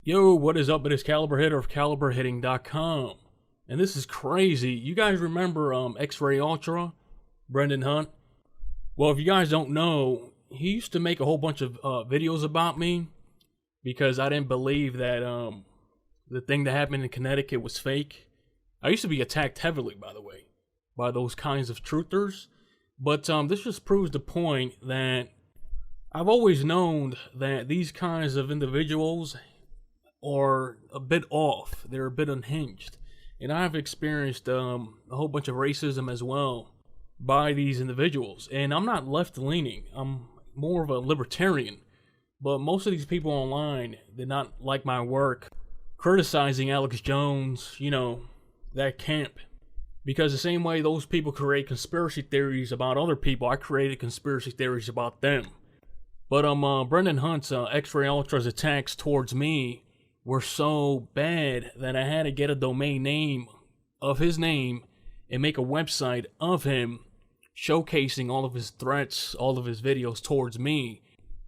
Yo, what is up? It is Caliber Hitter of CaliberHitting.com. And this is crazy. You guys remember Xrayultra, Brendan Hunt? Well, if you guys don't know, he used to make a whole bunch of videos about me because I didn't believe that the thing that happened in Connecticut was fake. I used to be attacked heavily, by the way, by those kinds of truthers. But this just proves the point that I've always known that these kinds of individuals are a bit off. They're a bit unhinged. And I've experienced a whole bunch of racism as well by these individuals. And I'm not left-leaning. I'm more of a libertarian. But most of these people online did not like my work criticizing Alex Jones, you know, that camp. Because the same way those people create conspiracy theories about other people, I created conspiracy theories about them. But Brendan Hunt's Xrayultra's attacks towards me were so bad that I had to get a domain name of his name and make a website of him showcasing all of his threats, all of his videos towards me.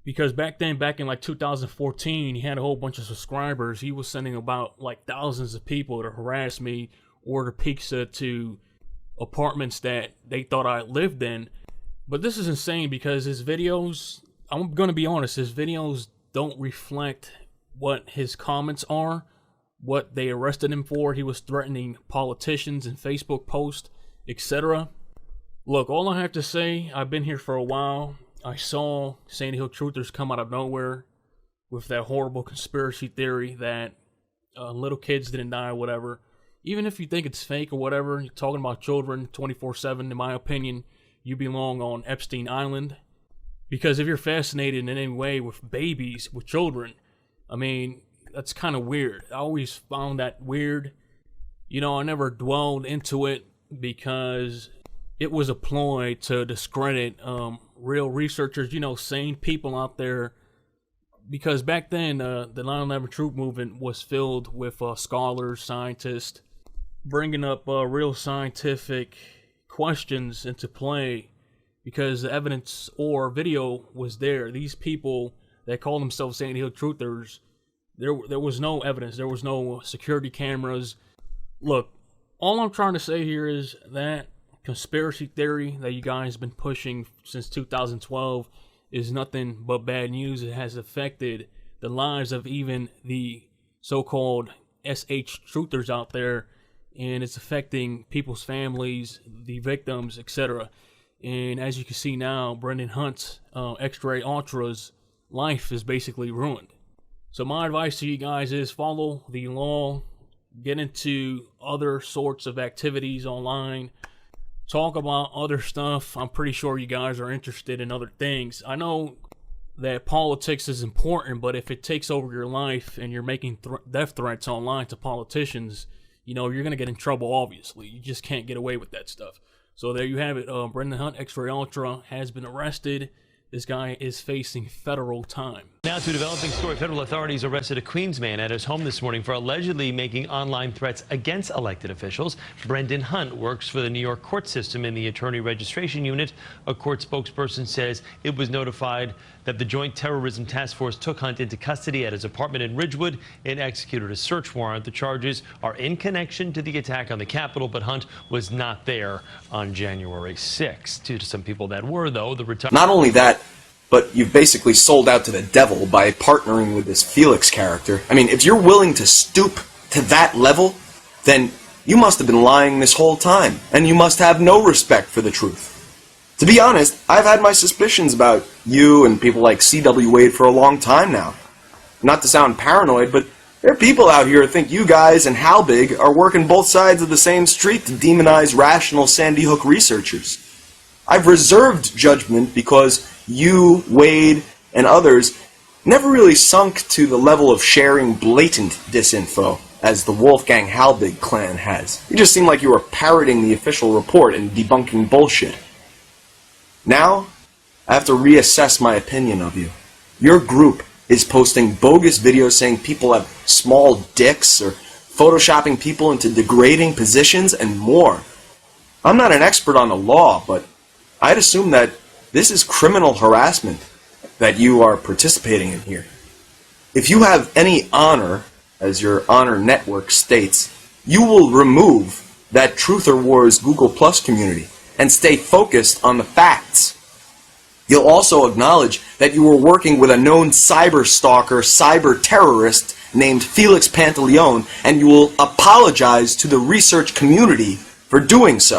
Because back then, back in like 2014, he had a whole bunch of subscribers. He was sending about like thousands of people to harass me, order pizza to apartments that they thought I lived in. But this is insane because his videos, I'm going to be honest, his videos don't reflect what his comments are, what they arrested him for. He was threatening politicians in Facebook posts, etc. Look, all I have to say, I've been here for a while. I saw Sandy Hook truthers come out of nowhere with that horrible conspiracy theory that little kids didn't die or whatever. Even if you think it's fake or whatever, you're talking about children 24/7, in my opinion, you belong on Epstein Island. Because if you're fascinated in any way with babies, with children, I mean, that's kind of weird. I always found that weird. You know, I never dwelled into it because it was a ploy to discredit real researchers, you know, sane people out there. Because back then, the 9/11 truth movement was filled with scholars, scientists, bringing up real scientific questions into play because the evidence or video was there. These people that call themselves Sandy Hook truthers, there was no evidence. There was no security cameras. Look, all I'm trying to say here is that conspiracy theory that you guys have been pushing since 2012 is nothing but bad news. It has affected the lives of even the so-called SH truthers out there, and it's affecting people's families, the victims, etc. And as you can see now, Brendan Hunt's Xrayultra's life is basically ruined. So my advice to you guys is follow the law, get into other sorts of activities online, talk about other stuff. I'm pretty sure you guys are interested in other things. I know that politics is important, but if it takes over your life and you're making death threats online to politicians, you know, you're going to get in trouble, obviously. You just can't get away with that stuff. So there you have it. Brendan Hunt, Xrayultra, has been arrested. This guy is facing federal time. Now to a developing story. Federal authorities arrested a Queens man at his home this morning for allegedly making online threats against elected officials. Brendan Hunt works for the New York court system in the attorney registration unit. A court spokesperson says it was notified that the Joint Terrorism Task Force took Hunt into custody at his apartment in Ridgewood and executed a search warrant. The charges are in connection to the attack on the Capitol, but Hunt was not there on January 6th. To some people that were, though, Not only that, but you've basically sold out to the devil by partnering with this Felix character. I mean, if you're willing to stoop to that level, then you must have been lying this whole time, and you must have no respect for the truth. To be honest, I've had my suspicions about you and people like C.W. Wade for a long time now. Not to sound paranoid, but there are people out here who think you guys and Halbig are working both sides of the same street to demonize rational Sandy Hook researchers. I've reserved judgment because you, Wade, and others never really sunk to the level of sharing blatant disinfo as the Wolfgang Halbig clan has. You just seem like you were parroting the official report and debunking bullshit. Now, I have to reassess my opinion of you. Your group is posting bogus videos saying people have small dicks or photoshopping people into degrading positions and more. I'm not an expert on the law, but I'd assume that this is criminal harassment that you are participating in here. if you have any honor, as your honor network states, you will remove that Truther Wars Google Plus community and stay focused on the facts. You'll also acknowledge that you were working with a known cyber stalker, cyber terrorist named Felix Pantaleone, and you will apologize to the research community for doing so.